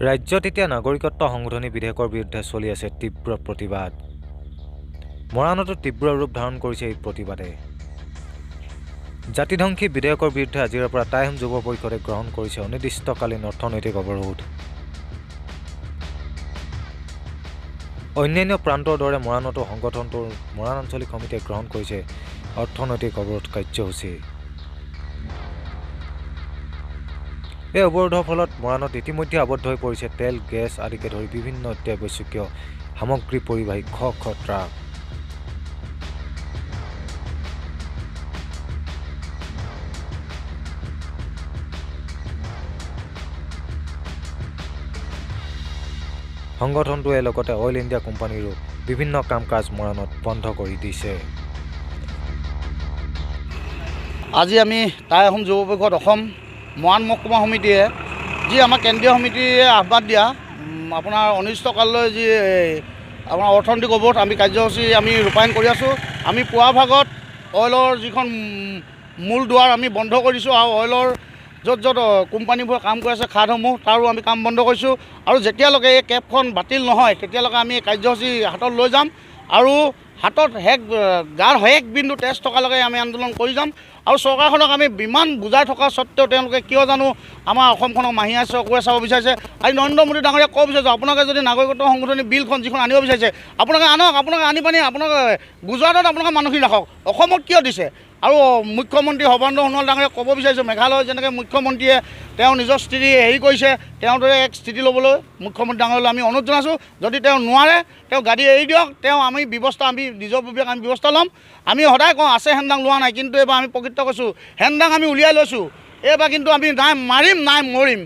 ৰাজ্যত এতিয়া নাগৰিকত্ব সংশোধনী বিধেয়কৰ বিৰুদ্ধে চলি আছে তীব্ৰ প্ৰতিবাদ। মৰাণতো তীব্ৰ ৰূপ ধাৰণ কৰিছে এই প্ৰতিবাদে। জাতিধ্বংসী বিধেয়কৰ বিৰুদ্ধে আজিৰে পৰা টাই আহোম যুৱ পৰিষদে গ্ৰহণ কৰিছে অনিৰ্দিষ্টকালীন অৰ্থনৈতিক অৱৰোধ। অন্যান্য প্ৰান্তৰ দৰে মৰাণতো সংগঠনটোৰ মৰাণ আঞ্চলিক সমিতিয়ে গ্ৰহণ কৰিছে অৰ্থনৈতিক অৱৰোধ কাৰ্যসূচী। এই অৱৰোধৰ ফলত মৰাণত ইতিমধ্যে আবদ্ধ হৈ পৰিছে তেল, গেছ আদিকে ধৰি বিভিন্ন অত্যাৱশ্যকীয় সামগ্ৰী পৰিবাহী শ শ ট্ৰাক। সংগঠনটোৱে লগতে অইল ইণ্ডিয়া কোম্পানীৰো বিভিন্ন কাম কাজ মৰাণত বন্ধ কৰি দিছে। আজি আমি টাই আহোম যুৱ পৰিষদ অসম মৰাণ মহকুমা সমিতিয়ে যি আমাৰ কেন্দ্ৰীয় সমিতিয়ে আহ্বান দিয়া আপোনাৰ অনিৰ্দিষ্টকাললৈ যি আপোনাৰ অৰ্থনৈতিক অৱৰোধ আমি কাৰ্যসূচী আমি ৰূপায়ণ কৰি আছোঁ। আমি পুৱা ভাগত অইলৰ যিখন মূল দুৱাৰ আমি বন্ধ কৰিছোঁ আৰু অইলৰ য'ত য'ত কোম্পানীবোৰে কাম কৰি আছে খাদসমূহ তাৰো আমি কাম বন্ধ কৰিছোঁ। আৰু যেতিয়ালৈকে এই কেবখন বাতিল নহয় তেতিয়ালৈকে আমি এই কাৰ্যসূচী হাতত লৈ যাম আৰু হাতত গাৰ শেষ বিন্দু তেজ থকালৈকে আমি আন্দোলন কৰি যাম। আৰু চৰকাৰখনক আমি ইমান বুজাই থকা স্বত্তেও তেওঁলোকে কিয় জানো আমাৰ অসমখনক মাহীয়ে চকুৰে চাব বিচাৰিছে। আজি নৰেন্দ্ৰ মোদী ডাঙৰীয়াক ক'ব বিচাৰিছোঁ, আপোনালোকে যদি নাগৰিকত্ব সংশোধনী বিলখন যিখন আনিব বিচাৰিছে আপোনালোকে আনক, আপোনালোকে আনি পানি আপোনালোকে গুজৰাটত আপোনালোকে মানুহখিনি ৰাখক, অসমত কিয় দিছে? আৰু মুখ্যমন্ত্ৰী সৰ্বানন্দ সোণোৱাল ডাঙৰীয়াক ক'ব বিচাৰিছোঁ, মেঘালয় যেনেকৈ মুখ্যমন্ত্ৰীয়ে তেওঁ নিজৰ স্থিতি হেৰি কৰিছে তেওঁৰ দৰে এক স্থিতি ল'বলৈ মুখ্যমন্ত্ৰী ডাঙৰীয়ালৈ আমি অনুৰোধ জনাইছোঁ। যদি তেওঁ নোৱাৰে তেওঁ গাড়ী এৰি দিয়ক, আমি নিজাববীয়াকৈ আমি ব্যৱস্থা ল'ম। আমি সদায় কওঁ আছে হেণ্ডাং লোৱা নাই, কিন্তু এইবাৰ আমি প্ৰকৃত কৈছোঁ হেণ্ডাং আমি উলিয়াই লৈছোঁ। এইবাৰ কিন্তু আমি নাই মাৰিম নাই মৰিম।